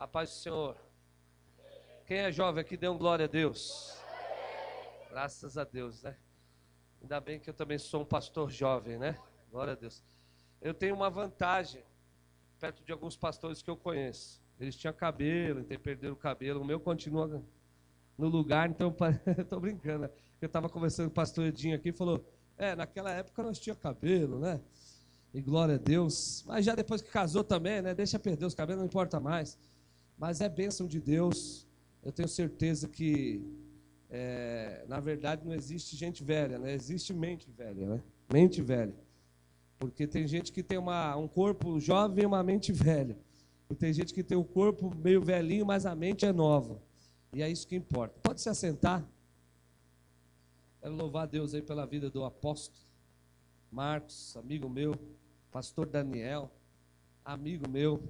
A paz do Senhor. Quem é jovem aqui, dê um glória a Deus. Graças a Deus, né? Ainda bem que eu também sou um pastor jovem, né? Glória a Deus. Eu tenho uma vantagem perto de alguns pastores que eu conheço. Eles tinham cabelo, então perderam o cabelo. O meu continua no lugar, então estou brincando. Né? Eu estava conversando com o pastor Edinho aqui e falou: naquela época nós tínhamos cabelo, né? E glória a Deus. Mas já depois que casou também, né? Deixa perder os cabelos, não importa mais. Mas é bênção de Deus. Eu tenho certeza que, na verdade, não existe gente velha, né? Existe mente velha, né? Mente velha. Porque tem gente que tem um corpo jovem e uma mente velha. E tem gente que tem o corpo meio velhinho, mas a mente é nova. E é isso que importa. Pode se assentar. Quero louvar a Deus aí pela vida do apóstolo Marcos, amigo meu, pastor Daniel, amigo meu,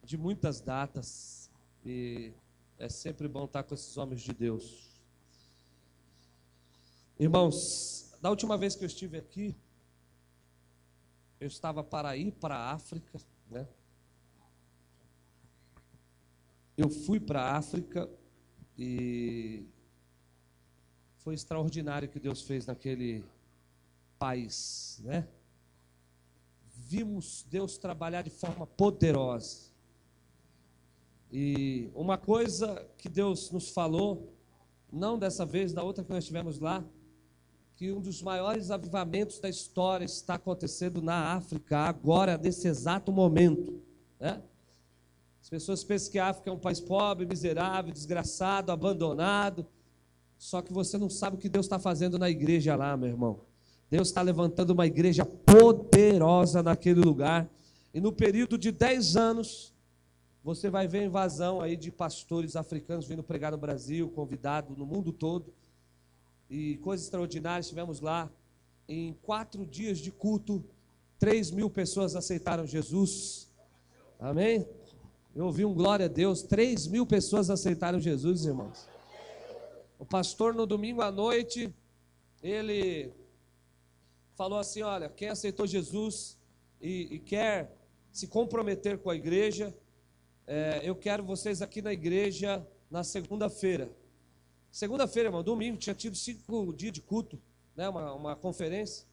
de muitas datas. E é sempre bom estar com esses homens de Deus. Irmãos, da última vez que eu estive aqui, eu estava para ir para a África, né? Eu fui para a África e foi extraordinário o que Deus fez naquele país, né? Vimos Deus trabalhar de forma poderosa. E uma coisa que Deus nos falou, não dessa vez, da outra que nós estivemos lá, que um dos maiores avivamentos da história está acontecendo na África, agora, nesse exato momento, né? As pessoas pensam que a África é um país pobre, miserável, desgraçado, abandonado, só que você não sabe o que Deus está fazendo na igreja lá, meu irmão. Deus está levantando uma igreja poderosa naquele lugar, e no período de 10 anos, você vai ver a invasão aí de pastores africanos vindo pregar no Brasil, convidado no mundo todo, e coisas extraordinárias. Tivemos lá, em 4 dias de culto, 3.000 pessoas aceitaram Jesus, amém? Eu ouvi um glória a Deus, 3.000 pessoas aceitaram Jesus, irmãos. O pastor no domingo à noite, ele falou assim: olha, quem aceitou Jesus e quer se comprometer com a igreja, eu quero vocês aqui na igreja na segunda-feira. Segunda-feira, irmão, domingo, tinha tido 5 dias de culto, né, uma conferência.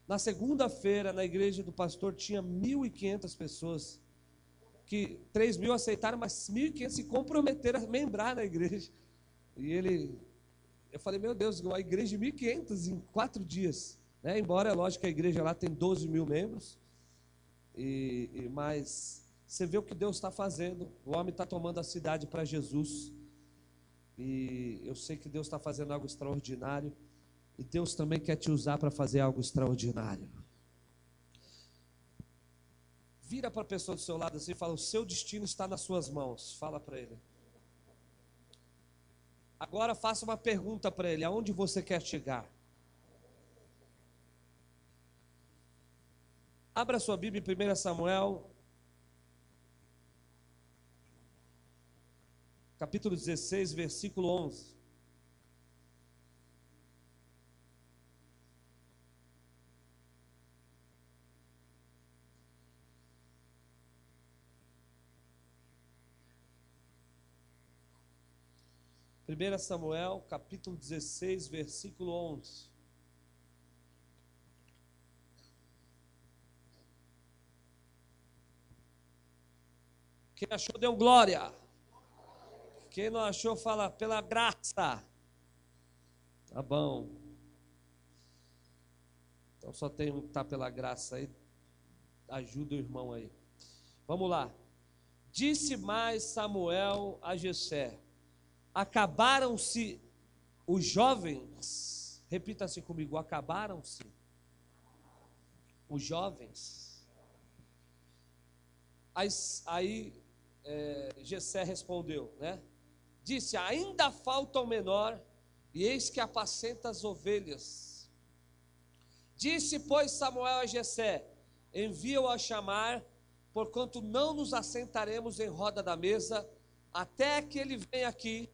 Na segunda-feira, na igreja do pastor, tinha 1.500 pessoas, que 3.000 aceitaram, mas 1.500 se comprometeram a membrar na igreja. E eu falei: meu Deus, uma igreja de 1.500 em 4 dias, né? Embora é lógico que a igreja lá tem 12.000 membros, mas você vê o que Deus está fazendo. O homem está tomando a cidade para Jesus, e eu sei que Deus está fazendo algo extraordinário, e Deus também quer te usar para fazer algo extraordinário. Vira para a pessoa do seu lado assim e fala: o seu destino está nas suas mãos. Fala para ele. Agora faça uma pergunta para ele: aonde você quer chegar? Abra sua Bíblia em 1 Samuel, capítulo 16, versículo 11. Primeira Samuel, capítulo 16, versículo 11. Quem achou, deu glória. Quem não achou, fala: pela graça. Tá bom. Então só tem um que está pela graça aí. Ajuda o irmão aí. Vamos lá. Disse mais Samuel a Jessé: acabaram-se os jovens. Repita assim comigo: acabaram-se os jovens. Aí Jessé respondeu, né? Disse: ainda falta o menor, e eis que apacenta as ovelhas. Disse, pois, Samuel a Jessé: envia-o a chamar, porquanto não nos assentaremos em roda da mesa, até que ele venha aqui.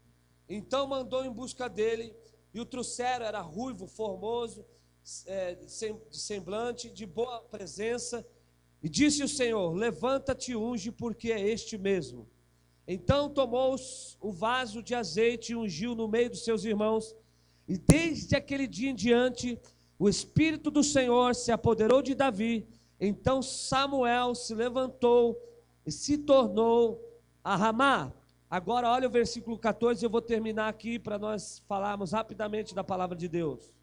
Então mandou em busca dele, e o trouxeram. Era ruivo, formoso, de semblante, de boa presença. E disse o Senhor: levanta-te e unge, porque é este mesmo. Então tomou o vaso de azeite e ungiu no meio dos seus irmãos, e desde aquele dia em diante, o Espírito do Senhor se apoderou de Davi. Então Samuel se levantou e se tornou a Ramá. Agora olha o versículo 14, eu vou terminar aqui para nós falarmos rapidamente da palavra de Deus.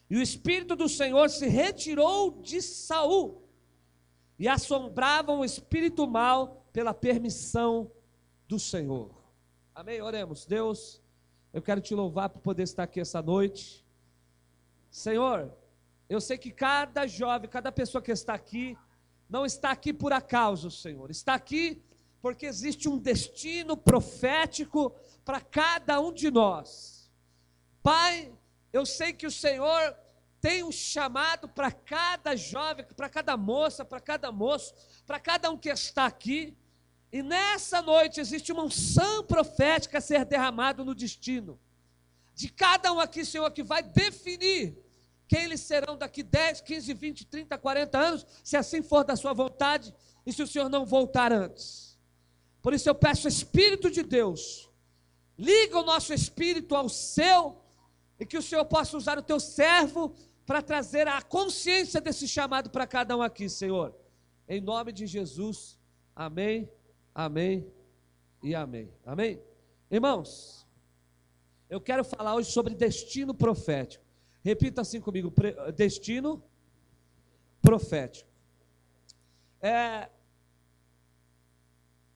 E o Espírito do Senhor se retirou de Saul, e assombrava o espírito mau pela permissão do Senhor. Amém? Oremos. Deus, eu quero te louvar por poder estar aqui essa noite. Senhor, eu sei que cada jovem, cada pessoa que está aqui, não está aqui por acaso, Senhor. Está aqui porque existe um destino profético para cada um de nós. Pai, eu sei que o Senhor tem um chamado para cada jovem, para cada moça, para cada moço, para cada um que está aqui. E nessa noite existe uma unção profética a ser derramada no destino de cada um aqui, Senhor, que vai definir quem eles serão daqui 10, 15, 20, 30, 40 anos, se assim for da sua vontade, e se o Senhor não voltar antes. Por isso eu peço, Espírito de Deus, liga o nosso espírito ao seu, e que o Senhor possa usar o teu servo para trazer a consciência desse chamado para cada um aqui, Senhor. Em nome de Jesus, amém, amém e amém. Amém? Irmãos, eu quero falar hoje sobre destino profético. Repita assim comigo, destino profético.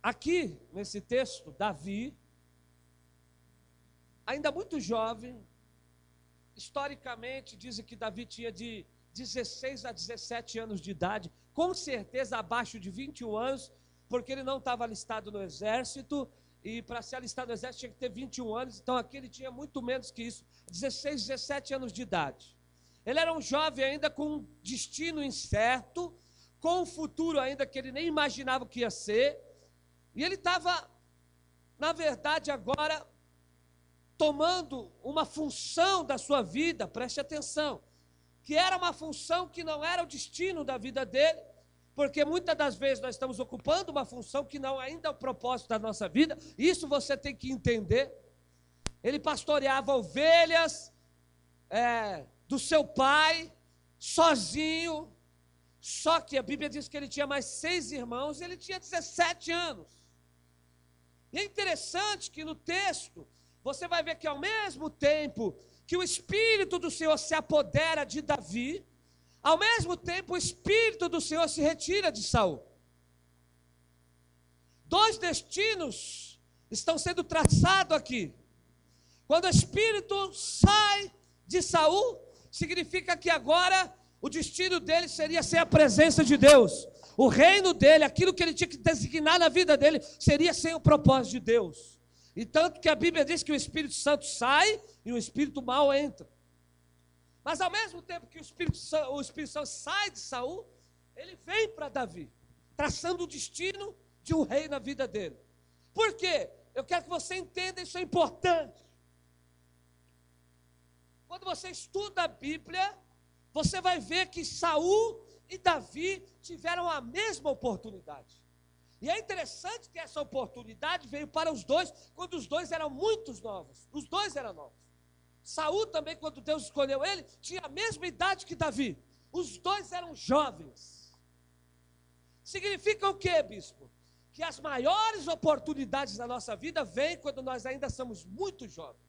Aqui, nesse texto, Davi, ainda muito jovem, historicamente dizem que Davi tinha de 16 a 17 anos de idade, com certeza abaixo de 21 anos, porque ele não estava alistado no exército, e para ser alistado no exército tinha que ter 21 anos, então aqui ele tinha muito menos que isso, 16, 17 anos de idade. Ele era um jovem ainda com um destino incerto, com um futuro ainda que ele nem imaginava o que ia ser, e ele estava, na verdade agora, tomando uma função da sua vida, preste atenção, que era uma função que não era o destino da vida dele, porque muitas das vezes nós estamos ocupando uma função que não ainda é o propósito da nossa vida, isso você tem que entender. Ele pastoreava ovelhas do seu pai, sozinho, só que a Bíblia diz que ele tinha mais 6 irmãos, e ele tinha 17 anos, e é interessante que no texto, você vai ver que ao mesmo tempo que o Espírito do Senhor se apodera de Davi, ao mesmo tempo o Espírito do Senhor se retira de Saul. 2 destinos estão sendo traçados aqui. Quando o Espírito sai de Saul, significa que agora o destino dele seria ser a presença de Deus. O reino dele, aquilo que ele tinha que designar na vida dele, seria sem o propósito de Deus. E tanto que a Bíblia diz que o Espírito Santo sai e o Espírito mau entra. Mas ao mesmo tempo que o Espírito Santo sai de Saul, ele vem para Davi, traçando o destino de um rei na vida dele. Por quê? Eu quero que você entenda, isso é importante. Quando você estuda a Bíblia, você vai ver que Saul e Davi tiveram a mesma oportunidade. E é interessante que essa oportunidade veio para os dois, quando os dois eram muito novos. Os dois eram novos. Saul também, quando Deus escolheu ele, tinha a mesma idade que Davi. Os dois eram jovens. Significa o quê, bispo? Que as maiores oportunidades da nossa vida vêm quando nós ainda somos muito jovens.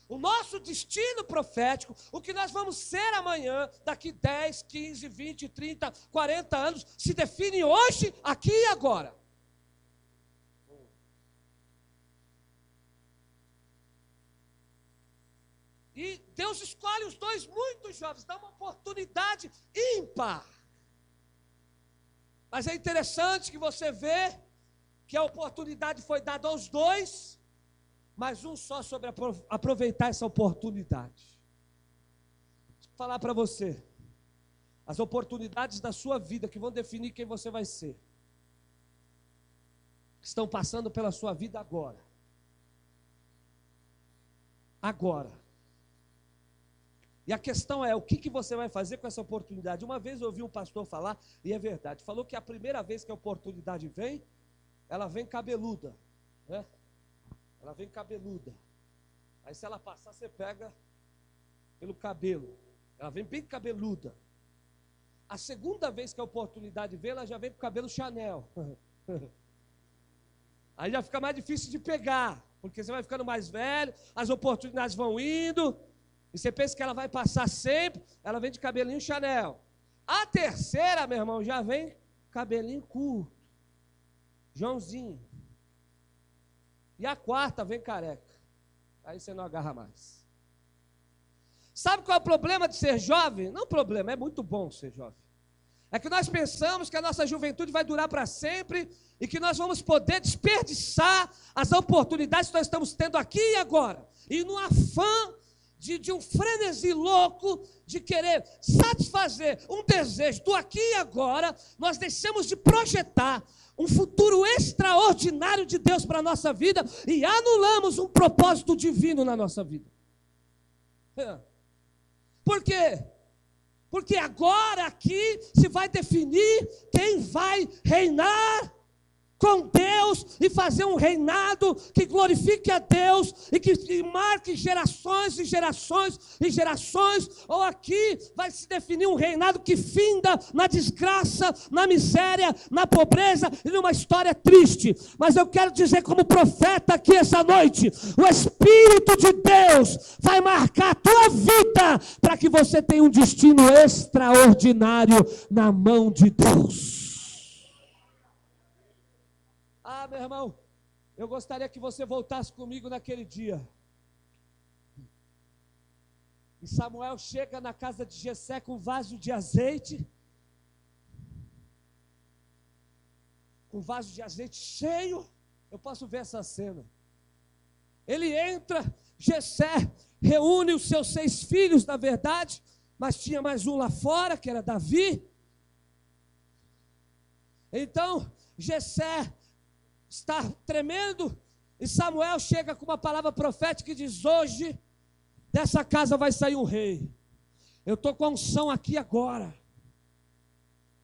O nosso destino profético, o que nós vamos ser amanhã, daqui 10, 15, 20, 30, 40 anos, se define hoje, aqui e agora. E Deus escolhe os dois muito jovens, dá uma oportunidade ímpar. Mas é interessante que você vê que a oportunidade foi dada aos dois, mas um só sobre aproveitar essa oportunidade. Deixa eu falar para você, as oportunidades da sua vida que vão definir quem você vai ser, estão passando pela sua vida agora. Agora. E a questão é, o que você vai fazer com essa oportunidade? Uma vez eu ouvi um pastor falar, e é verdade, falou que a primeira vez que a oportunidade vem, ela vem cabeluda, né? Ela vem cabeluda. Aí se ela passar, você pega pelo cabelo. Ela vem bem cabeluda. A segunda vez que a oportunidade vem, ela já vem com o cabelo Chanel. Aí já fica mais difícil de pegar, porque você vai ficando mais velho, as oportunidades vão indo, e você pensa que ela vai passar sempre, ela vem de cabelinho Chanel. A terceira, meu irmão, já vem cabelinho curto, Joãozinho. E a quarta vem careca. Aí você não agarra mais. Sabe qual é o problema de ser jovem? Não problema, é muito bom ser jovem. É que nós pensamos que a nossa juventude vai durar para sempre e que nós vamos poder desperdiçar as oportunidades que nós estamos tendo aqui e agora. E no afã de um frenesi louco de querer satisfazer um desejo do aqui e agora, nós deixamos de projetar um futuro extraordinário de Deus para a nossa vida e anulamos um propósito divino na nossa vida. Por quê? Porque agora aqui se vai definir quem vai reinar com Deus e fazer um reinado que glorifique a Deus e que marque gerações e gerações e gerações, ou aqui vai se definir um reinado que finda na desgraça, na miséria, na pobreza e numa história triste. Mas eu quero dizer como profeta aqui essa noite, o Espírito de Deus vai marcar a tua vida para que você tenha um destino extraordinário na mão de Deus. Ah, meu irmão, eu gostaria que você voltasse comigo naquele dia. E Samuel chega na casa de Jessé com um vaso de azeite. Com um vaso de azeite cheio. Eu posso ver essa cena. Ele entra, Jessé reúne os seus 6 filhos, na verdade, mas tinha mais um lá fora, que era Davi. Então, Jessé está tremendo, e Samuel chega com uma palavra profética e diz: hoje, dessa casa vai sair um rei. Eu estou com a unção aqui agora.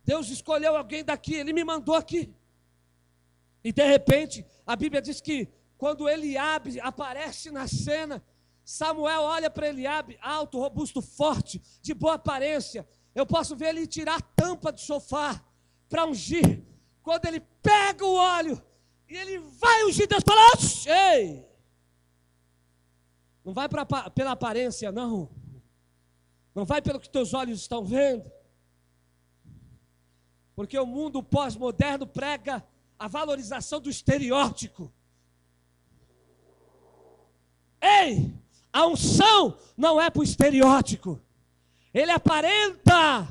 Deus escolheu alguém daqui, Ele me mandou aqui. E de repente, a Bíblia diz que quando Eliabe aparece na cena, Samuel olha para Eliabe, alto, robusto, forte, de boa aparência. Eu posso ver ele tirar a tampa do sofá para ungir. Quando ele pega o óleo e ele vai ungir, Deus fala: ei! Não vai pela aparência, não. Não vai pelo que teus olhos estão vendo. Porque o mundo pós-moderno prega a valorização do estereótipo. Ei! A unção não é para o estereótipo. Ele aparenta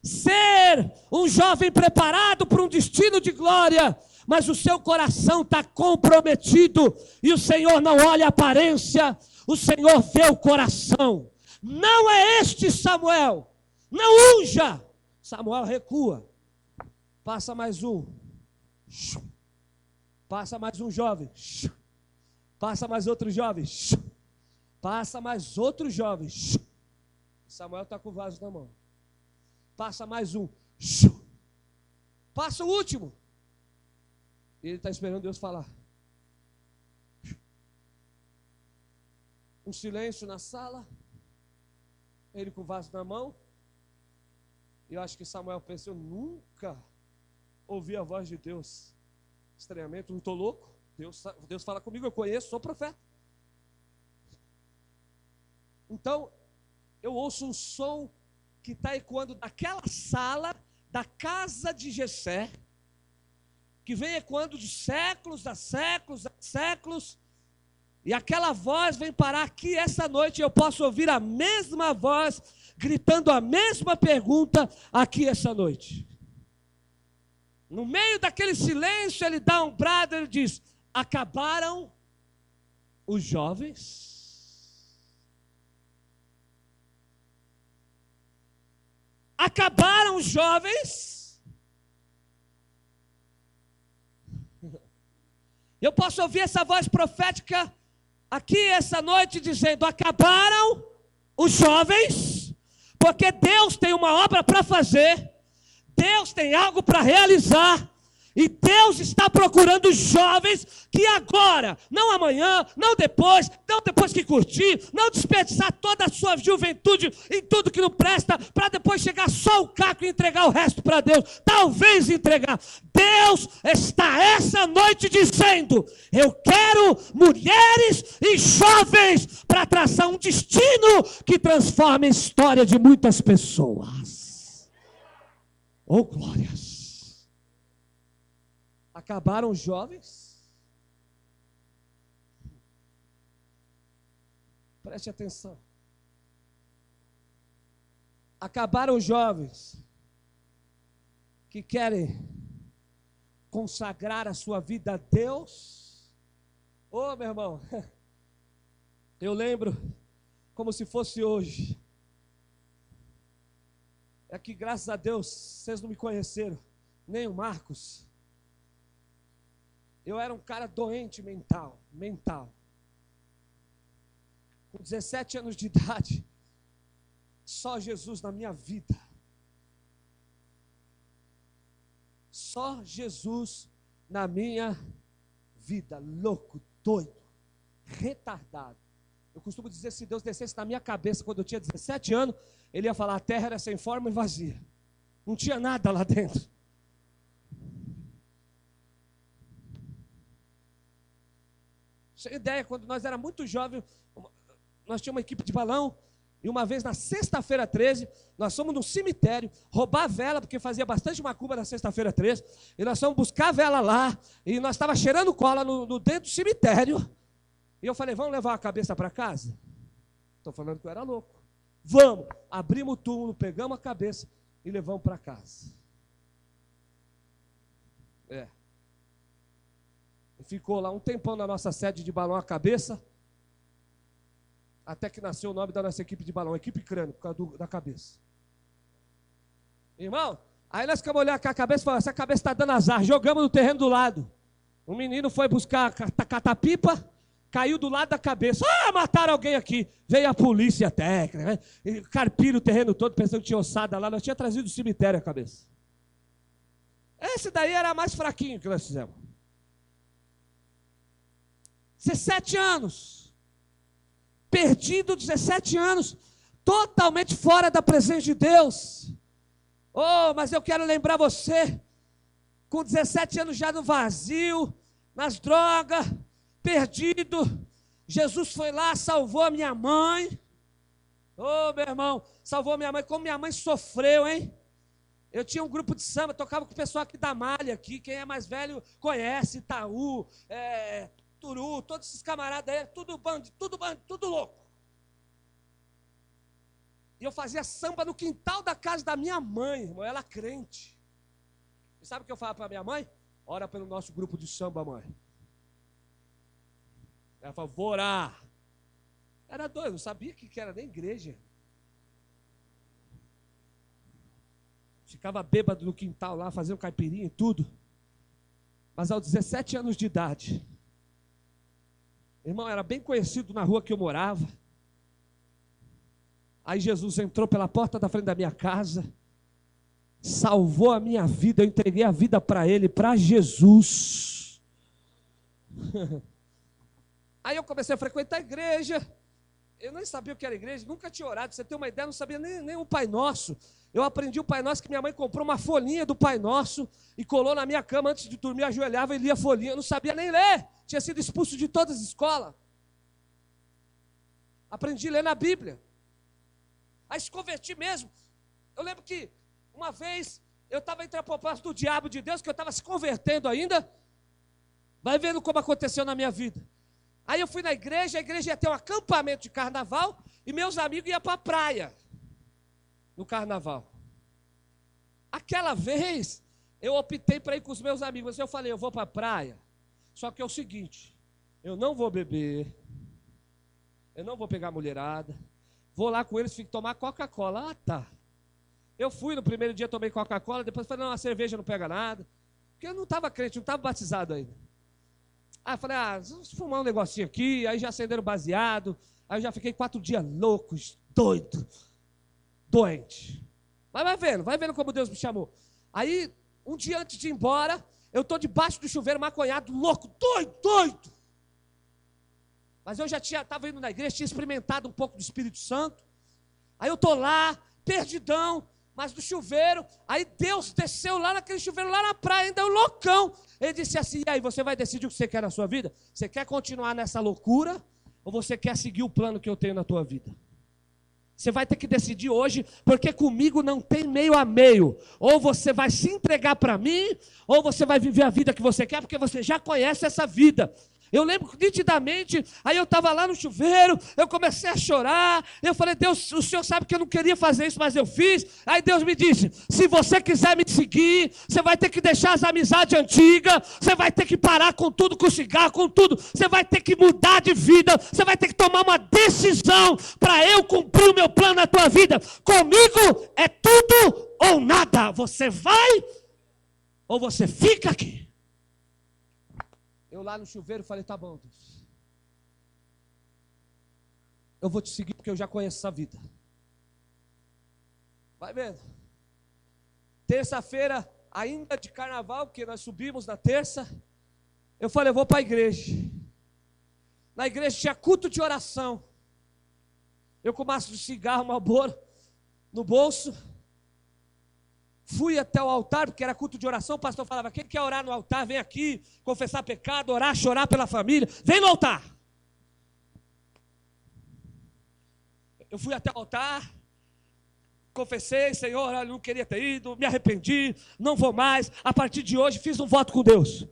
ser um jovem preparado para um destino de glória, mas o seu coração está comprometido, e o Senhor não olha a aparência, o Senhor vê o coração. Não é este Samuel, não unja. Samuel recua, passa mais um, passa mais um jovem, passa mais outro jovem, passa mais outro jovem. Samuel está com o vaso na mão. Passa mais um, passa o último. E ele está esperando Deus falar. Um silêncio na sala. Ele com o vaso na mão. E eu acho que Samuel pensou: eu nunca ouvi a voz de Deus. Estranhamento, não estou louco. Deus fala comigo, eu conheço, sou profeta. Então, eu ouço um som que está ecoando daquela sala, da casa de Jessé, que vem ecoando de séculos a séculos a séculos, e aquela voz vem parar aqui essa noite, e eu posso ouvir a mesma voz, gritando a mesma pergunta aqui essa noite. No meio daquele silêncio, ele dá um brado, ele diz: acabaram os jovens? Acabaram os jovens? Eu posso ouvir essa voz profética aqui essa noite dizendo: acabaram os jovens, porque Deus tem uma obra para fazer, Deus tem algo para realizar, E Deus está procurando jovens que agora, não amanhã, não depois que curtir, não desperdiçar toda a sua juventude em tudo que não presta, para depois chegar só o caco e entregar o resto para Deus. Talvez entregar. Deus está essa noite dizendo: eu quero mulheres e jovens para traçar um destino que transforme a história de muitas pessoas. Oh, glórias! Acabaram os jovens? Preste atenção. Acabaram os jovens que querem consagrar a sua vida a Deus? Ô, meu irmão, eu lembro como se fosse hoje. É que graças a Deus vocês não me conheceram, nem o Marcos. Eu era um cara doente mental. Com 17 anos de idade, só Jesus na minha vida. Só Jesus na minha vida. Louco, doido, retardado. Eu costumo dizer, se Deus descesse na minha cabeça quando eu tinha 17 anos, Ele ia falar: a terra era sem forma e vazia. Não tinha nada lá dentro. Você tem ideia, quando nós éramos muito jovens, nós tínhamos uma equipe de balão, e uma vez na sexta-feira 13, nós fomos no cemitério, roubar a vela, porque fazia bastante macumba na sexta-feira 13, e nós fomos buscar a vela lá, e nós estávamos cheirando cola dentro do cemitério, e eu falei: vamos levar a cabeça para casa? Estou falando que eu era louco. Vamos, abrimos o túmulo, pegamos a cabeça e levamos para casa. Ficou lá um tempão na nossa sede de balão a cabeça, até que nasceu o nome da nossa equipe de balão, equipe crânio, por causa da cabeça. Irmão, aí nós ficamos olhando com a cabeça e falamos: essa cabeça está dando azar. Jogamos no terreno do lado. Um menino foi buscar catapipa, caiu do lado da cabeça. Mataram alguém aqui. Veio a polícia técnica, carpiram o terreno todo, pensando que tinha ossada lá. Nós tínhamos trazido do cemitério a cabeça. Esse daí era mais fraquinho que nós fizemos. 17 anos, perdido, 17 anos, totalmente fora da presença de Deus. Oh, mas eu quero lembrar você, com 17 anos já no vazio, nas drogas, perdido, Jesus foi lá, salvou a minha mãe. Oh, meu irmão, salvou a minha mãe. Como minha mãe sofreu, hein? Eu tinha um grupo de samba, tocava com o pessoal aqui da Malha, aqui, quem é mais velho conhece, Itaú, Turu, todos esses camaradas aí, tudo bandido, tudo louco. E eu fazia samba no quintal da casa da minha mãe, irmão, ela crente. E sabe o que eu falava para minha mãe? Ora pelo nosso grupo de samba, mãe. Ela falou: vou orar. Era doido, não sabia que era nem igreja. Ficava bêbado no quintal lá, fazendo caipirinha e tudo. Mas aos 17 anos de idade, irmão, era bem conhecido na rua que eu morava. Aí Jesus entrou pela porta da frente da minha casa, salvou a minha vida, eu entreguei a vida para Ele, para Jesus. Aí eu comecei a frequentar a igreja. Eu nem sabia o que era igreja, nunca tinha orado. Pra você ter uma ideia, não sabia nem o Pai Nosso. Eu aprendi o Pai Nosso que minha mãe comprou uma folhinha do Pai Nosso e colou na minha cama antes de dormir, ajoelhava e lia a folhinha. Eu não sabia nem ler, tinha sido expulso de todas as escolas. Aprendi a ler na Bíblia. Aí se converti mesmo. Eu lembro que uma vez eu estava entre a proposta do diabo de Deus, que eu estava se convertendo ainda. Vai vendo como aconteceu na minha vida. Aí eu fui na igreja, a igreja ia ter um acampamento de carnaval e meus amigos iam para a praia no carnaval. Aquela vez eu optei para ir com os meus amigos. Eu falei: eu vou para a praia, só que é o seguinte, eu não vou beber, eu não vou pegar mulherada, vou lá com eles, fico tomar Coca-Cola. Ah, tá. Eu fui no primeiro dia, tomei Coca-Cola, depois falei: não, a cerveja não pega nada, porque eu não estava crente, não estava batizado ainda. Aí eu falei: vamos fumar um negocinho aqui. Aí já acenderam baseado. Aí eu já fiquei 4 dias loucos, doido, doente. Mas vai vendo como Deus me chamou. Aí, um dia antes de ir embora, Eu estou debaixo do chuveiro, maconhado, louco, doido. Mas eu já estava indo na igreja, tinha experimentado um pouco do Espírito Santo. Aí eu estou lá, perdidão, mas do chuveiro. Aí Deus desceu lá naquele chuveiro, lá na praia, ainda eu loucão. Ele disse assim: e aí, você vai decidir o que você quer na sua vida? Você quer continuar nessa loucura? Ou você quer seguir o plano que eu tenho na tua vida? Você vai ter que decidir hoje, porque comigo não tem meio a meio. Ou você vai se entregar para mim, ou você vai viver a vida que você quer, porque você já conhece essa vida. Eu lembro nitidamente, aí eu estava lá no chuveiro, eu comecei a chorar, eu falei: Deus, o Senhor sabe que eu não queria fazer isso, mas eu fiz. Aí Deus me disse: se você quiser me seguir, você vai ter que deixar as amizades antigas, você vai ter que parar com tudo, com cigarro, com tudo, você vai ter que mudar de vida, você vai ter que tomar uma decisão para eu cumprir o meu plano na tua vida. Comigo é tudo ou nada, você vai ou você fica aqui. Eu lá no chuveiro falei: tá bom, Deus, eu vou te seguir porque eu já conheço essa vida. Vai vendo. Terça-feira, ainda de carnaval, porque nós subimos na terça, eu falei: eu vou para a igreja. Na igreja tinha culto de oração. Eu com maço de cigarro, Marlboro no bolso. Fui até o altar, porque era culto de oração. O pastor falava: quem quer orar no altar, vem aqui, confessar pecado, orar, chorar pela família, vem no altar. Eu fui até o altar, confessei: Senhor, eu não queria ter ido, me arrependi, não vou mais. A partir de hoje fiz um voto com Deus.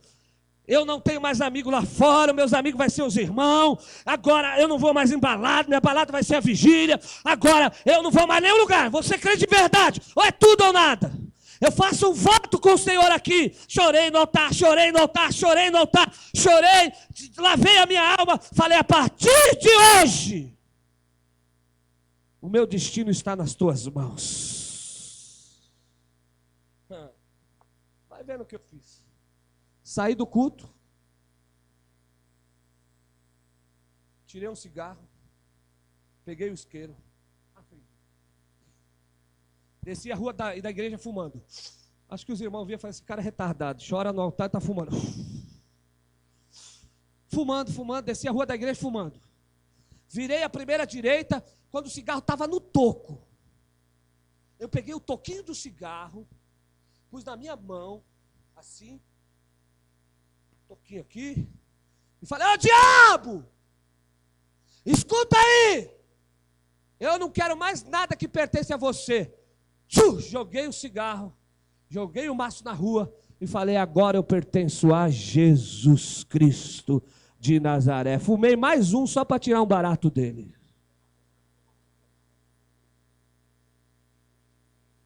Eu não tenho mais amigo lá fora, meus amigos vão ser os irmãos. Agora eu não vou mais em balada, minha balada vai ser a vigília. Agora eu não vou mais em nenhum lugar. Você crê de verdade, ou é tudo ou nada. Eu faço um voto com o Senhor aqui. Chorei no altar, chorei no altar, chorei no altar, chorei, lavei a minha alma. Falei: a partir de hoje, o meu destino está nas tuas mãos. Vai vendo o que eu fiz. Saí do culto, tirei um cigarro, peguei o isqueiro, desci a rua da igreja fumando. Acho que os irmãos viam e falaram: esse cara é retardado, chora no altar e está fumando. Fumando, desci a rua da igreja fumando. Virei a primeira direita, quando o cigarro estava no toco. Eu peguei o toquinho do cigarro, pus na minha mão, assim, toquinho aqui, e falei: ô diabo, escuta aí, eu não quero mais nada que pertence a você. Joguei o cigarro, joguei o maço na rua e falei: agora eu pertenço a Jesus Cristo de Nazaré. Fumei mais um só para tirar um barato dele.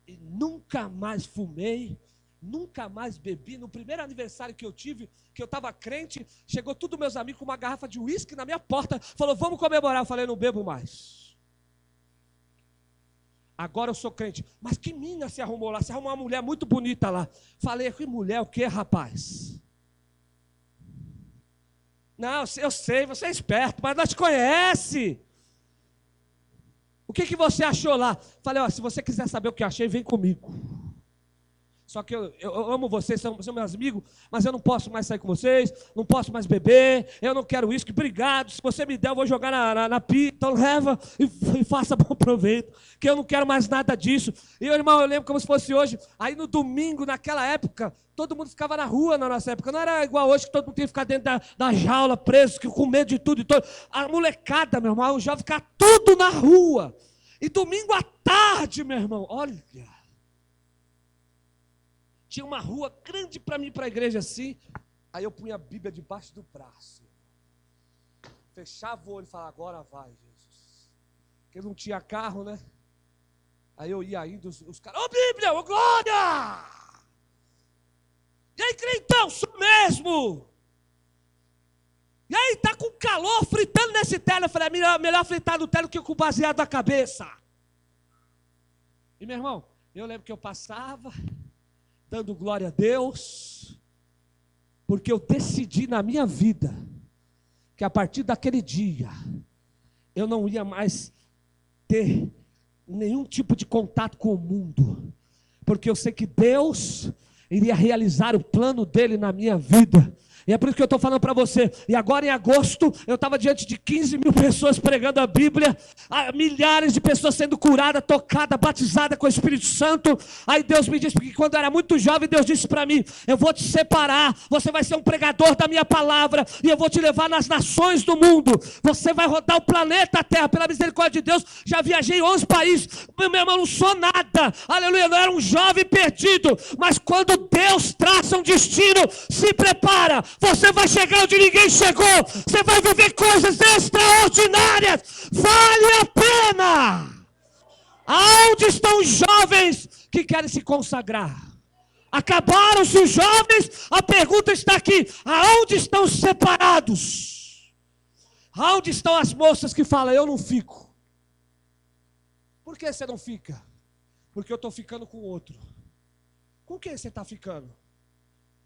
E nunca mais fumei, nunca mais bebi. No primeiro aniversário que eu tive, que eu estava crente, chegou todos meus amigos com uma garrafa de uísque na minha porta, falou: vamos comemorar. Eu falei: não bebo mais. Agora eu sou crente. Mas que mina se arrumou lá? Se arrumou uma mulher muito bonita lá. Falei: que mulher o quê, rapaz? Não, eu sei, você é esperto, mas nós te conhece. O que você achou lá? Falei: ó, se você quiser saber o que eu achei, vem comigo. Só que eu amo vocês, são meus amigos, mas eu não posso mais sair com vocês, não posso mais beber, eu não quero uísque, obrigado, se você me der eu vou jogar na pia, então leva e faça bom proveito, que eu não quero mais nada disso. E irmão, eu lembro como se fosse hoje, aí no domingo, naquela época, todo mundo ficava na rua na nossa época, não era igual hoje que todo mundo tem que ficar dentro da jaula, preso, com medo de tudo e todo. A molecada, meu irmão, os jovens ficavam tudo na rua. E domingo à tarde, meu irmão, olha, tinha uma rua grande para mim, para a igreja assim. Aí eu punha a Bíblia debaixo do braço. Fechava o olho e falava: agora vai, Jesus. Porque não tinha carro, né? Aí eu ia indo, os caras: ô Bíblia, ô glória! E aí, crentão, sou mesmo. E aí, tá com calor, fritando nesse telo. Eu falei: melhor fritar no telo que com baseado na cabeça. E meu irmão, eu lembro que eu passava dando glória a Deus, porque eu decidi na minha vida que a partir daquele dia eu não ia mais ter nenhum tipo de contato com o mundo, porque eu sei que Deus, iria realizar o plano dele na minha vida. E é por isso que eu estou falando para você. E agora em agosto, eu estava diante de 15 mil pessoas pregando a Bíblia, milhares de pessoas sendo curadas, tocadas, batizadas com o Espírito Santo. Aí Deus me disse, porque quando eu era muito jovem, Deus disse para mim, eu vou te separar, você vai ser um pregador da minha palavra, e eu vou te levar nas nações do mundo. Você vai rodar o planeta Terra, pela misericórdia de Deus. Já viajei em 11 países, meu irmão, não sou nada, aleluia, não era um jovem perdido, mas quando Deus traça um destino, se prepara. Você vai chegar onde ninguém chegou. Você vai viver coisas extraordinárias. Vale a pena. Aonde estão os jovens que querem se consagrar? Acabaram-se os jovens? A pergunta está aqui. Aonde estão os separados? Aonde estão as moças que falam, eu não fico? Por que você não fica? Porque eu estou ficando com outro. Com quem você está ficando?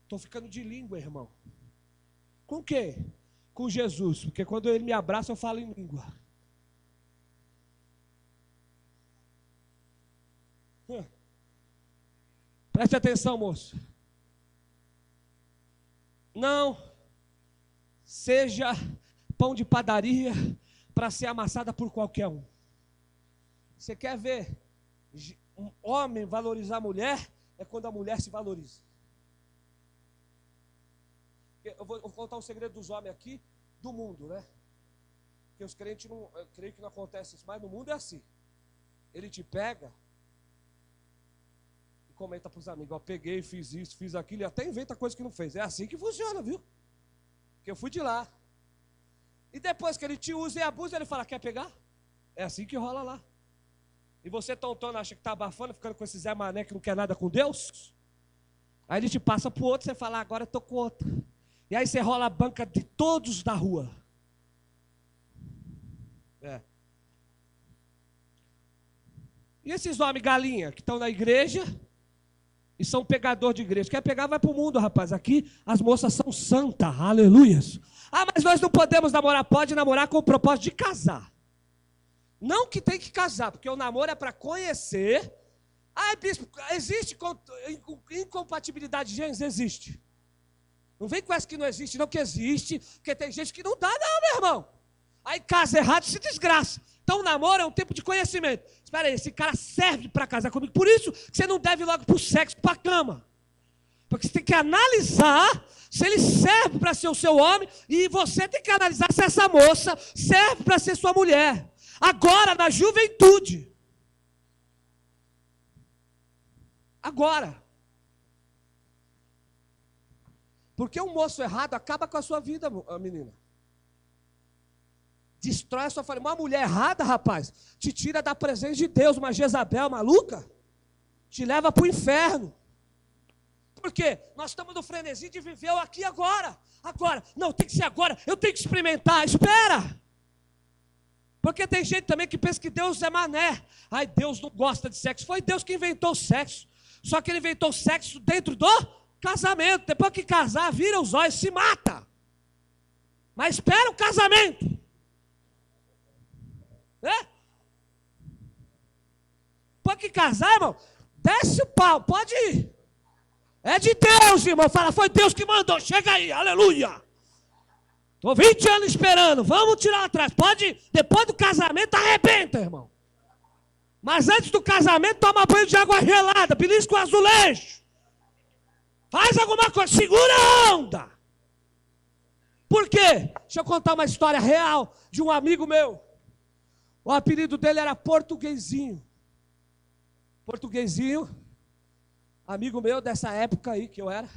Estou ficando de língua, irmão. Com quê? Com Jesus. Porque quando ele me abraça, eu falo em língua. Preste atenção, moço. Não seja pão de padaria para ser amassada por qualquer um. Você quer ver um homem valorizar a mulher? É quando a mulher se valoriza. Eu vou contar um segredo dos homens aqui, do mundo, né? Porque os crentes, eu creio que não acontece isso, mas no mundo é assim. Ele te pega e comenta para os amigos, ó, peguei, fiz isso, fiz aquilo, e até inventa coisa que não fez. É assim que funciona, viu? Porque eu fui de lá. E depois que ele te usa e abusa, ele fala, quer pegar? É assim que rola lá. E você tontando, acha que está abafando, ficando com esse Zé Mané que não quer nada com Deus? Aí ele te passa para o outro, você fala, agora eu estou com outro. E aí você rola a banca de todos da rua. E esses homens galinha que estão na igreja e são pegador de igreja. Quer pegar, vai para o mundo, rapaz. Aqui as moças são santas, aleluias. Ah, mas nós não podemos namorar. Pode namorar com o propósito de casar. Não que tem que casar, porque o namoro é para conhecer. Ah, bispo, existe incompatibilidade de gêneros? Existe. Não vem com essa que não existe, não, que existe, porque tem gente que não dá, não, meu irmão. Aí casa errado, se desgraça. Então o namoro é um tempo de conhecimento. Espera aí, esse cara serve para casar comigo. Por isso que você não deve ir logo para o sexo, para a cama. Porque você tem que analisar se ele serve para ser o seu homem, e você tem que analisar se essa moça serve para ser sua mulher. Agora, na juventude. Agora. Porque um moço errado acaba com a sua vida, menina. Destrói a sua família. Uma mulher errada, rapaz, te tira da presença de Deus. Uma Jezabel maluca, te leva para o inferno. Por quê? Nós estamos no frenesi de viver o aqui e agora. Agora, não, tem que ser agora, eu tenho que experimentar. Espera. Porque tem gente também que pensa que Deus é mané. Ai, Deus não gosta de sexo. Foi Deus que inventou o sexo. Só que ele inventou o sexo dentro do casamento. Depois que casar, vira os olhos, se mata. Mas espera o casamento. Depois que casar, irmão, desce o pau, pode ir. É de Deus, irmão. Fala, foi Deus que mandou. Chega aí, aleluia. Estou 20 anos esperando. Vamos tirar atrás. Pode ir. Depois do casamento, arrebenta, irmão. Mas antes do casamento, toma banho de água gelada. Belisca o azulejo. Faz alguma coisa. Segura a onda. Por quê? Deixa eu contar uma história real de um amigo meu. O apelido dele era Portuguesinho. Portuguesinho. Amigo meu dessa época aí que eu era.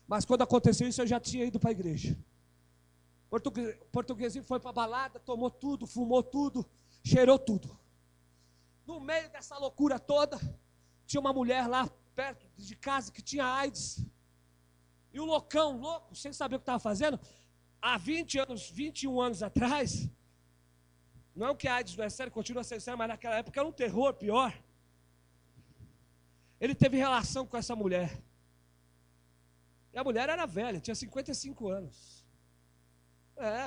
Mas quando aconteceu isso, eu já tinha ido para a igreja. Portuguesinho foi para a balada, tomou tudo, fumou tudo, cheirou tudo. No meio dessa loucura toda, tinha uma mulher lá perto de casa que tinha AIDS. E o loucão, louco, sem saber o que estava fazendo, há 20 anos, 21 anos atrás, não que a AIDS não é sério, continua sendo sério, mas naquela época era um terror pior. Ele teve relação com essa mulher. E a mulher era velha, tinha 55 anos.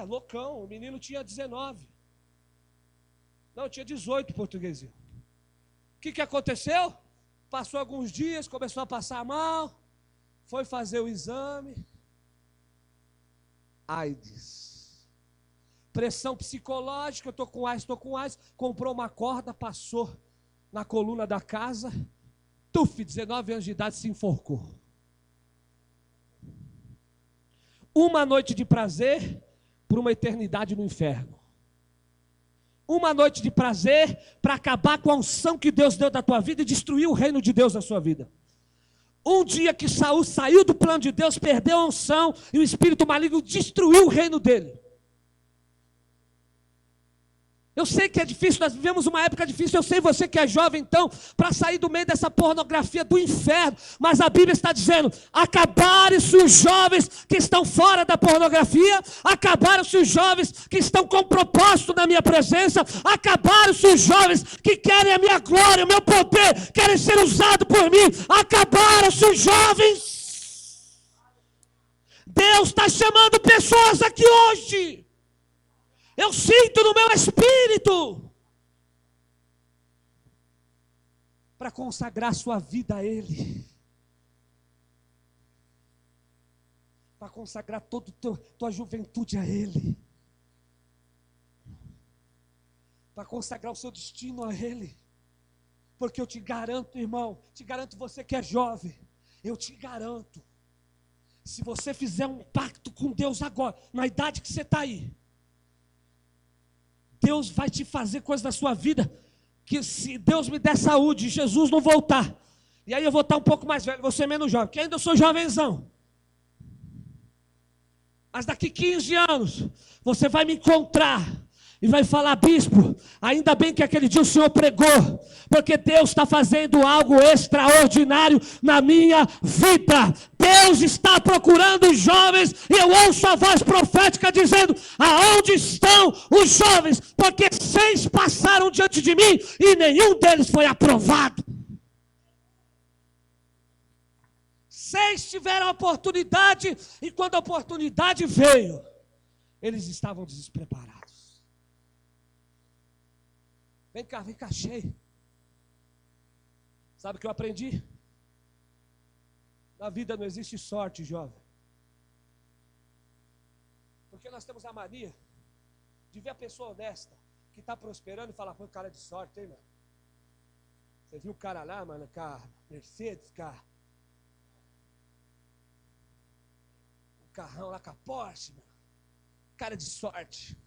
Loucão, o menino tinha 19. Não, tinha 18, Portuguesinho. O que aconteceu? Passou alguns dias, começou a passar mal. Foi fazer o exame, AIDS. Pressão psicológica, eu estou com AIDS. Comprou uma corda, passou na coluna da casa. 19 anos de idade, se enforcou. Uma noite de prazer por uma eternidade no inferno. Uma noite de prazer para acabar com a unção que Deus deu da tua vida e destruir o reino de Deus na sua vida. Um dia que Saul saiu do plano de Deus, perdeu a unção e o espírito maligno destruiu o reino dele. Eu sei que é difícil, nós vivemos uma época difícil, eu sei você que é jovem então, para sair do meio dessa pornografia do inferno, mas a Bíblia está dizendo, acabaram-se os jovens que estão fora da pornografia, acabaram-se os jovens que estão com propósito na minha presença, acabaram-se os jovens que querem a minha glória, o meu poder, querem ser usados por mim, acabaram-se os jovens. Deus está chamando pessoas aqui hoje. Eu sinto no meu espírito para consagrar sua vida a Ele, para consagrar toda tua juventude a Ele, para consagrar o seu destino a Ele, porque eu te garanto, irmão, te garanto você que é jovem, eu te garanto, se você fizer um pacto com Deus agora, na idade que você está aí, Deus vai te fazer coisas na sua vida, que se Deus me der saúde, Jesus não voltar, e aí eu vou estar um pouco mais velho, você menos jovem, porque ainda eu sou jovenzão, mas daqui 15 anos, você vai me encontrar, e vai falar, bispo, ainda bem que aquele dia o senhor pregou, porque Deus está fazendo algo extraordinário na minha vida. Deus está procurando os jovens, e eu ouço a voz profética dizendo, aonde estão os jovens? Porque 6 passaram diante de mim, e nenhum deles foi aprovado. 6 tiveram a oportunidade, e quando a oportunidade veio, eles estavam despreparados. Vem cá, cheio. Sabe o que eu aprendi? Na vida não existe sorte, jovem. Porque nós temos a mania de ver a pessoa honesta, que está prosperando e falar, pô, cara de sorte, hein, mano? Você viu o cara lá, mano, com a Mercedes, com o carrão lá com a Porsche, mano. Cara de sorte.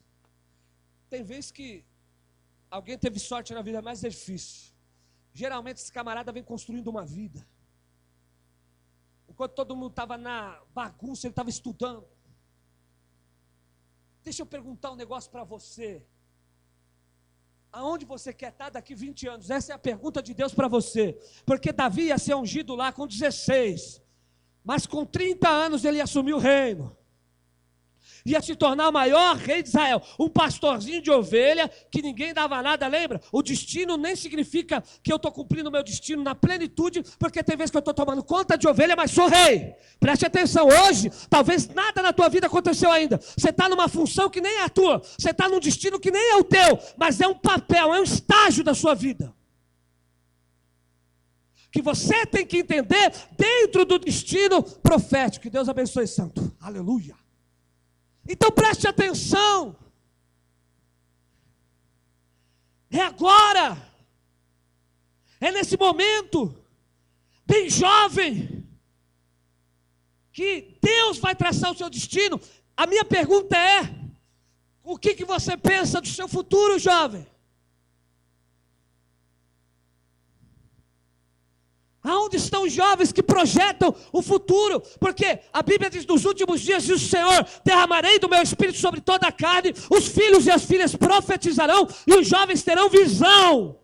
Tem vezes que alguém teve sorte na vida, mas é difícil. Geralmente esse camarada vem construindo uma vida. Enquanto todo mundo estava na bagunça, ele estava estudando. Deixa eu perguntar um negócio para você. Aonde você quer estar daqui 20 anos? Essa é a pergunta de Deus para você. Porque Davi ia ser ungido lá com 16. Mas com 30 anos ele assumiu o reino. Ia se tornar o maior rei de Israel, um pastorzinho de ovelha, que ninguém dava nada, lembra? O destino nem significa que eu estou cumprindo o meu destino na plenitude, porque tem vezes que eu estou tomando conta de ovelha, mas sou rei. Preste atenção, hoje, talvez nada na tua vida aconteceu ainda, você está numa função que nem é a tua, você está num destino que nem é o teu, mas é um papel, é um estágio da sua vida, que você tem que entender dentro do destino profético. Que Deus abençoe, santo, aleluia. Então preste atenção, é agora, é nesse momento, bem jovem, que Deus vai traçar o seu destino. A minha pergunta é, o que você pensa do seu futuro, jovem? Aonde estão os jovens que projetam o futuro? Porque a Bíblia diz, nos últimos dias diz o Senhor, derramarei do meu espírito sobre toda a carne, os filhos e as filhas profetizarão, e os jovens terão visão.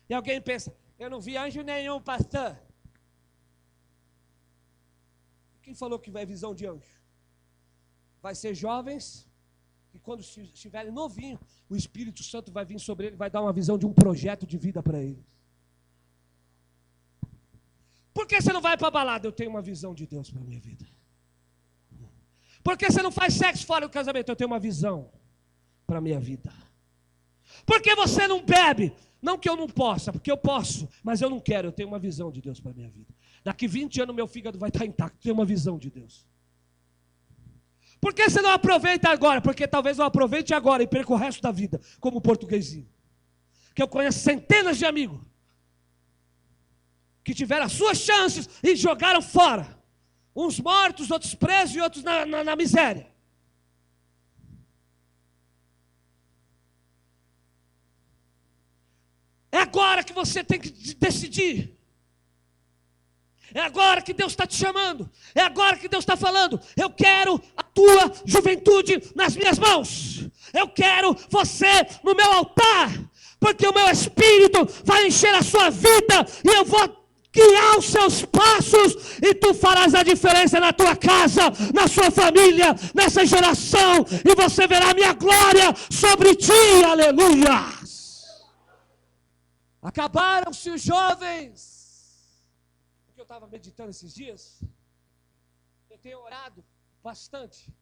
E alguém pensa, eu não vi anjo nenhum, pastor. Quem falou que vai visão de anjo? Vai ser jovens, e quando estiverem novinhos, o Espírito Santo vai vir sobre ele, vai dar uma visão de um projeto de vida para eles. Por que você não vai para a balada? Eu tenho uma visão de Deus para a minha vida. Por que você não faz sexo fora do casamento? Eu tenho uma visão para a minha vida. Por que você não bebe? Não que eu não possa, porque eu posso, mas eu não quero, eu tenho uma visão de Deus para a minha vida. Daqui 20 anos meu fígado vai estar intacto. Tem uma visão de Deus. Por que você não aproveita agora? Porque talvez eu aproveite agora e perca o resto da vida, como portuguesinho. Que eu conheço centenas de amigos que tiveram as suas chances e jogaram fora. Uns mortos, outros presos e outros na miséria. É agora que você tem que decidir. É agora que Deus está te chamando. É agora que Deus está falando. Eu quero a tua juventude nas minhas mãos. Eu quero você no meu altar. Porque o meu Espírito vai encher a sua vida. E eu vou guiar os seus passos. E tu farás a diferença na tua casa, na sua família, nessa geração. E você verá a minha glória sobre ti. Aleluia. Acabaram-se os jovens. Eu estava meditando esses dias, eu tenho orado bastante,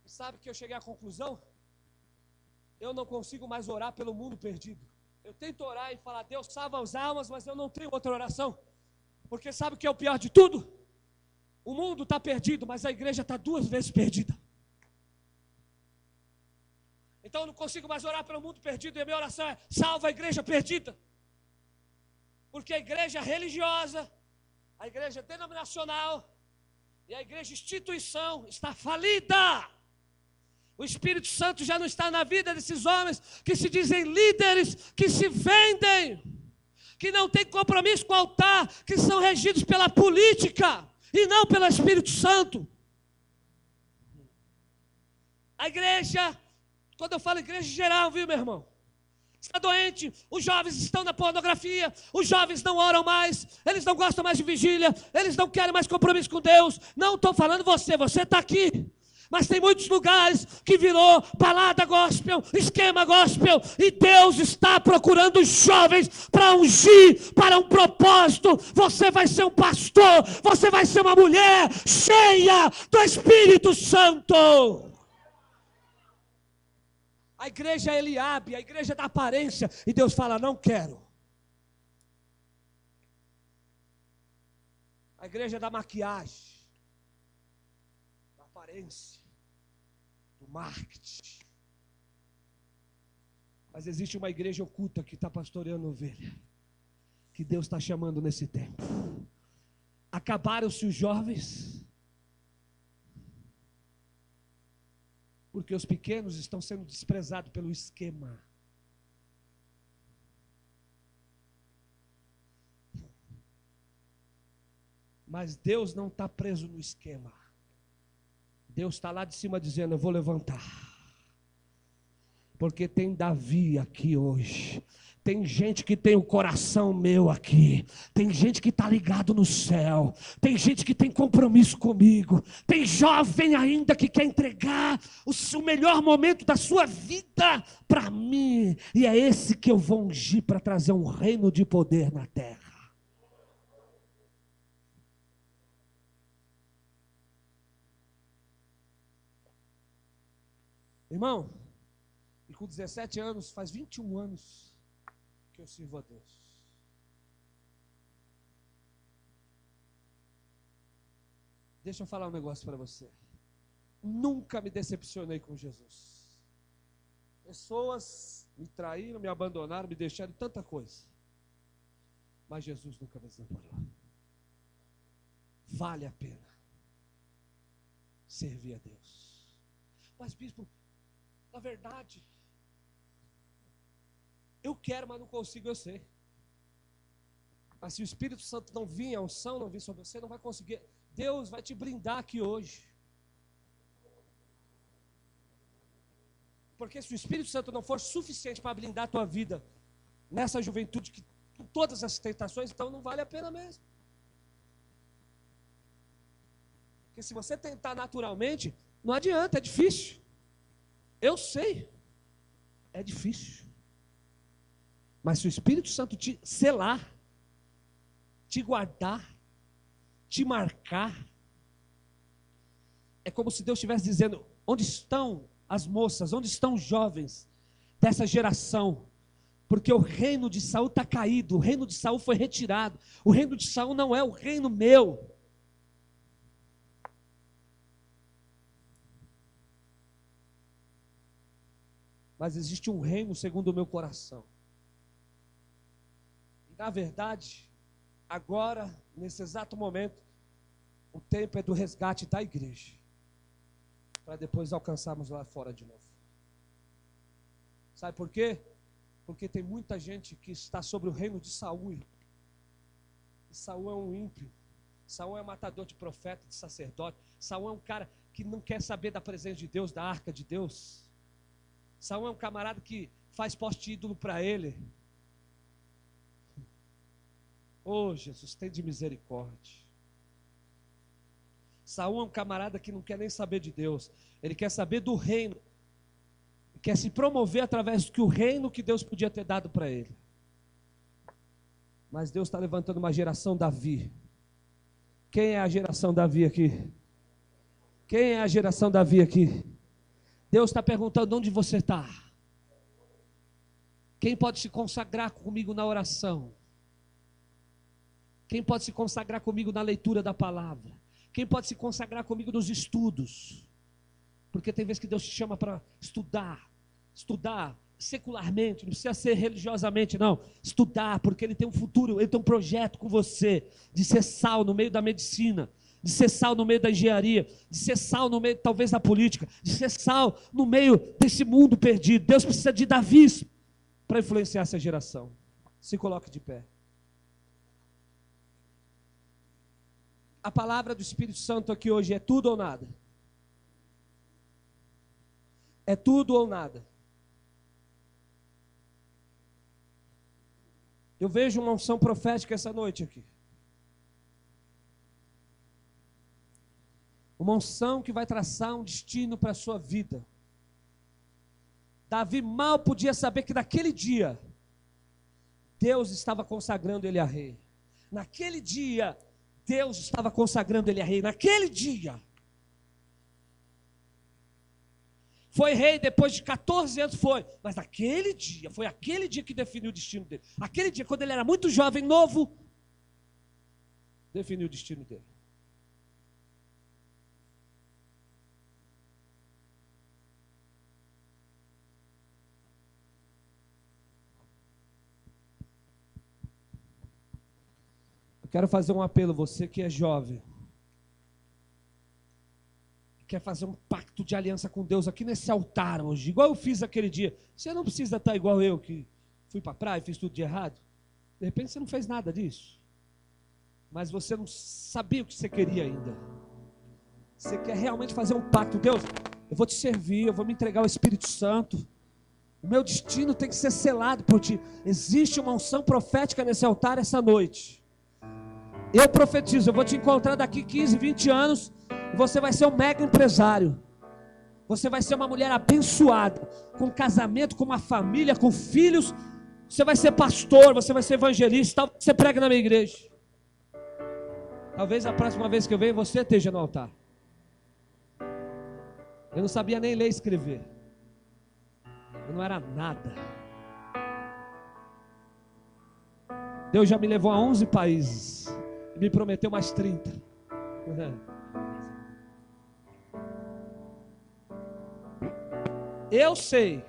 e sabe que eu cheguei à conclusão, eu não consigo mais orar pelo mundo perdido. Eu tento orar e falar, Deus salva as almas, mas eu não tenho outra oração, porque sabe o que é o pior de tudo? O mundo está perdido, mas a igreja está 2 vezes perdida. Então eu não consigo mais orar pelo mundo perdido, e a minha oração é, salva a igreja perdida. Porque a igreja religiosa, a igreja denominacional e a igreja instituição está falida. O Espírito Santo já não está na vida desses homens que se dizem líderes, que se vendem, que não têm compromisso com o altar, que são regidos pela política e não pelo Espírito Santo. A igreja, quando eu falo igreja geral, viu, meu irmão? Está doente, os jovens estão na pornografia, os jovens não oram mais, eles não gostam mais de vigília, eles não querem mais compromisso com Deus. Não estou falando você está aqui, mas tem muitos lugares que virou balada gospel, esquema gospel, e Deus está procurando jovens para ungir, para um propósito. Você vai ser um pastor, você vai ser uma mulher cheia do Espírito Santo. A igreja é Eliabe, a igreja da aparência. E Deus fala, não quero. A igreja da maquiagem, da aparência, do marketing. Mas existe uma igreja oculta que está pastoreando ovelha, que Deus está chamando nesse tempo. Acabaram-se os jovens, porque os pequenos estão sendo desprezados pelo esquema. Mas Deus não está preso no esquema. Deus está lá de cima dizendo, eu vou levantar. Porque tem Davi aqui hoje. Tem gente que tem o coração meu aqui. Tem gente que está ligado no céu. Tem gente que tem compromisso comigo. Tem jovem ainda que quer entregar o melhor momento da sua vida para mim. E é esse que eu vou ungir para trazer um reino de poder na terra. Irmão, e com 17 anos, faz 21 anos que eu sirvo a Deus. Deixa eu falar um negócio para você. Nunca me decepcionei com Jesus. Pessoas me traíram, me abandonaram, me deixaram tanta coisa. Mas Jesus nunca me desamparou. Vale a pena servir a Deus. Mas bispo, na verdade, eu quero, mas não consigo, eu sei. Mas se o Espírito Santo não vir, a unção não vir sobre você, não vai conseguir. Deus vai te brindar aqui hoje. Porque se o Espírito Santo não for suficiente para blindar a tua vida nessa juventude, que, com todas as tentações, então não vale a pena mesmo. Porque se você tentar naturalmente, não adianta, é difícil. Eu sei, é difícil. Mas se o Espírito Santo te selar, te guardar, te marcar, é como se Deus estivesse dizendo, onde estão as moças, onde estão os jovens dessa geração? Porque o reino de Saul está caído, o reino de Saul foi retirado. O reino de Saul não é o reino meu. Mas existe um reino segundo o meu coração. E na verdade, agora, nesse exato momento, o tempo é do resgate da igreja, para depois alcançarmos lá fora de novo. Sabe por quê? Porque tem muita gente que está sobre o reino de Saul. E Saul é um ímpio. Saul é um matador de profeta, de sacerdote. Saul é um cara que não quer saber da presença de Deus, da arca de Deus. Saul é um camarada que faz poste ídolo para ele. Oh, Jesus, tem de misericórdia. Saul é um camarada que não quer nem saber de Deus. Ele quer saber do reino. Ele quer se promover através do que o reino que Deus podia ter dado para ele. Mas Deus está levantando uma geração Davi. Quem é a geração Davi aqui? Quem é a geração Davi aqui? Deus está perguntando onde você está. Quem pode se consagrar comigo na oração? Quem pode se consagrar comigo na leitura da palavra? Quem pode se consagrar comigo nos estudos? Porque tem vezes que Deus te chama para estudar secularmente, não precisa ser religiosamente, não. Estudar, porque Ele tem um futuro, Ele tem um projeto com você, de ser sal no meio da medicina, de ser sal no meio da engenharia, de ser sal no meio talvez da política, de ser sal no meio desse mundo perdido. Deus precisa de Davis para influenciar essa geração. Se coloque de pé. A palavra do Espírito Santo aqui hoje é tudo ou nada? É tudo ou nada? Eu vejo uma unção profética essa noite aqui. Uma unção que vai traçar um destino para a sua vida. Davi mal podia saber que naquele dia Deus estava consagrando ele a rei. Naquele dia Deus estava consagrando ele a rei. Naquele dia. Foi rei depois de 14 anos, foi. Mas naquele dia, foi aquele dia que definiu o destino dele. Aquele dia, quando ele era muito jovem, novo, definiu o destino dele. Eu quero fazer um apelo, você que é jovem, quer fazer um pacto de aliança com Deus aqui nesse altar hoje, igual eu fiz aquele dia. Você não precisa estar igual eu, que fui para a praia e fiz tudo de errado. De repente você não fez nada disso, mas você não sabia o que você queria ainda. Você quer realmente fazer um pacto. Deus, eu vou te servir, eu vou me entregar ao Espírito Santo. O meu destino tem que ser selado por ti. Existe uma unção profética nesse altar essa noite. Eu profetizo, eu vou te encontrar daqui 15, 20 anos, e você vai ser um mega empresário. Você vai ser uma mulher abençoada, com casamento, com uma família, com filhos. Você vai ser pastor, você vai ser evangelista, talvez você pregue na minha igreja. Talvez a próxima vez que eu venho, você esteja no altar. Eu não sabia nem ler e escrever. Eu não era nada. Deus já me levou a 11 países. E me prometeu mais 30. Eu sei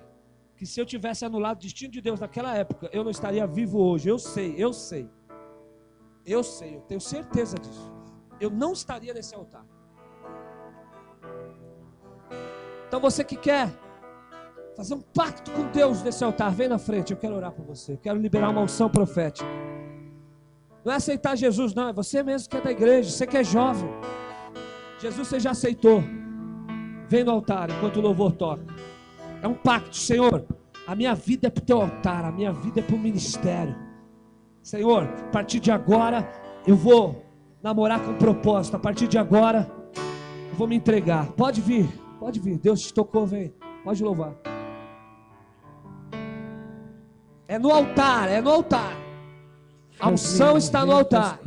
que se eu tivesse anulado o destino de Deus naquela época, eu não estaria vivo hoje. Eu sei, eu tenho certeza disso. Eu não estaria nesse altar. Então você que quer fazer um pacto com Deus nesse altar, vem na frente, eu quero orar por você. Eu quero liberar uma unção profética. Não é aceitar Jesus, não, é você mesmo que é da igreja, você que é jovem. Jesus você já aceitou. Vem no altar enquanto o louvor toca. É um pacto, Senhor, a minha vida é para o teu altar, a minha vida é para o ministério. Senhor, a partir de agora eu vou namorar com propósito. A partir de agora eu vou me entregar. Pode vir, Deus te tocou, vem, pode louvar. É no altar, é no altar. A unção está no altar.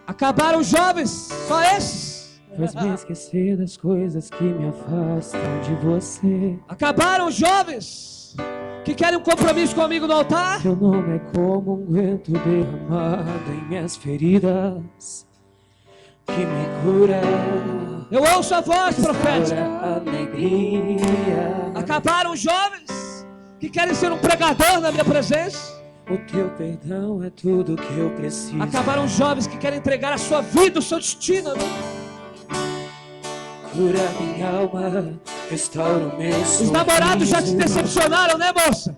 Acabaram os jovens, só esses. Faz-me esquecer das coisas que me afastam de você. Acabaram os jovens que querem um compromisso comigo no altar? Teu nome é como um unguento derramado em minhas feridas, que me cura. Eu ouço a voz profética. Alegria. Acabaram os jovens que querem ser um pregador na minha presença? O teu perdão é tudo que eu preciso. Acabaram os jovens que querem entregar a sua vida, o seu destino. Cura minha alma, restaura o meu sorriso. Os namorados já te decepcionaram, né, moça?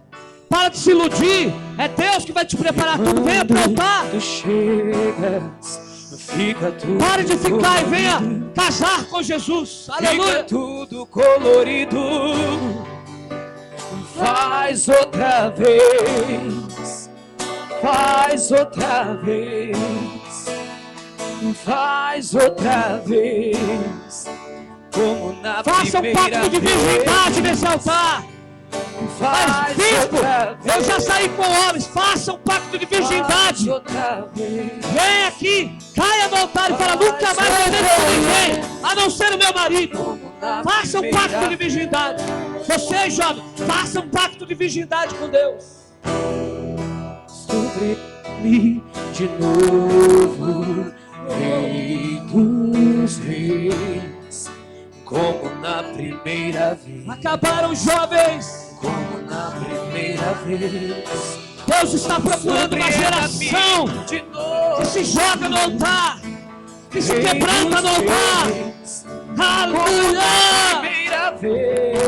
Para de se iludir. É Deus que vai te preparar tudo. Venha para o altar. Tu chegas, fica tudo. Pare de ficar e colorido. venha casar com Jesus. Aleluia. Fica tudo colorido. Faz outra vez. Faz outra vez. Faz outra vez. Como na Faça um primeira pacto de virgindade nesse altar. Mas, bispo, eu já saí com homens. Faça um pacto de virgindade. Vem aqui, caia no altar e fala: nunca mais vou ver com ninguém, a não ser o meu marido. Faça um pacto de virgindade. Você, jovem, faça um pacto de virgindade com Deus. Sobre mim de novo, Rei dos Reis, como na primeira vez. Acabaram os jovens. Como na primeira vez. Deus está procurando uma geração que se joga no altar, que se quebranta no altar. Aleluia! Primeira vez.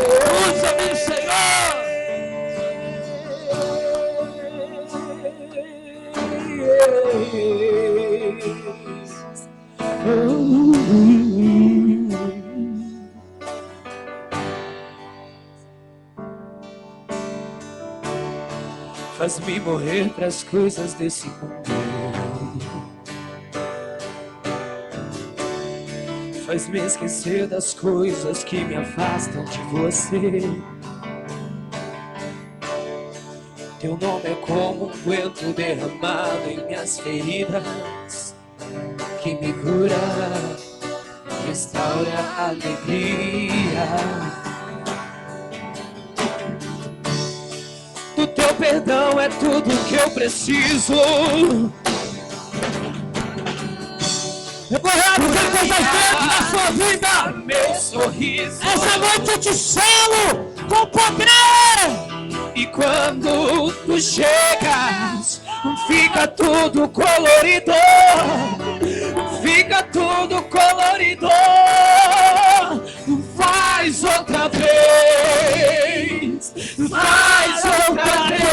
Usa-me, Senhor. Faz-me morrer pras coisas desse mundo. Faz-me esquecer das coisas que me afastam de você. Teu nome é como um unguento derramado em minhas feridas, que me cura, restaura a alegria. Do teu perdão é tudo que eu preciso. Eu vou realizar coisas grandes na sua vida. Meu sorriso. Essa noite eu te selo com poder. E quando tu chegas, fica tudo colorido. Fica tudo colorido. Faz outra vez. Faz outra vez.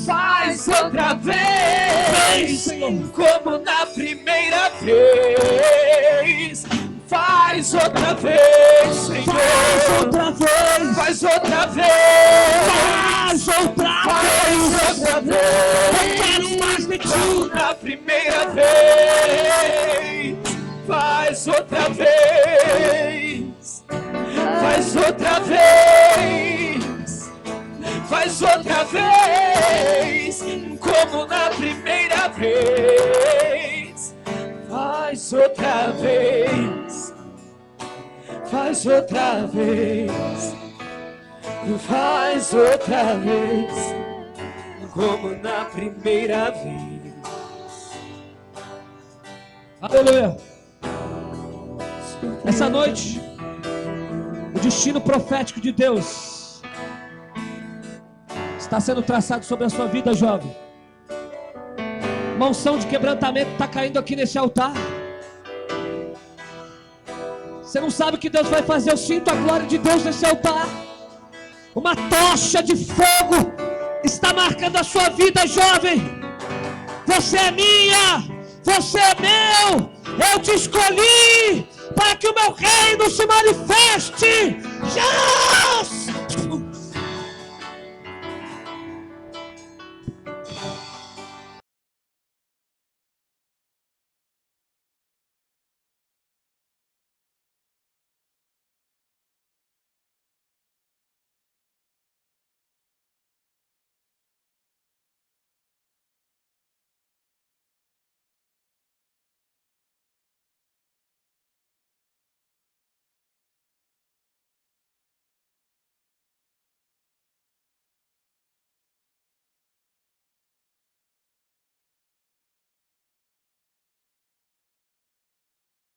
Faz outra vez. Como na primeira vez. Faz outra vez, Senhor. Faz outra vez. Faz outra vez. Faz outra vez. Faz outra vez. Eu quero mais de ti. Como na primeira vez. Faz outra vez. Faz outra vez. Faz outra vez. Como na primeira vez. Faz outra vez. Faz outra vez. Faz outra vez. Como na primeira vez. Aleluia. Essa noite, o destino profético de Deus está sendo traçado sobre a sua vida, jovem. Uma unção de quebrantamento está caindo aqui nesse altar. Você não sabe o que Deus vai fazer. Eu sinto a glória de Deus nesse altar. Uma tocha de fogo está marcando a sua vida, jovem. Você é minha, você é meu. Eu te escolhi para que o meu reino se manifeste. Já!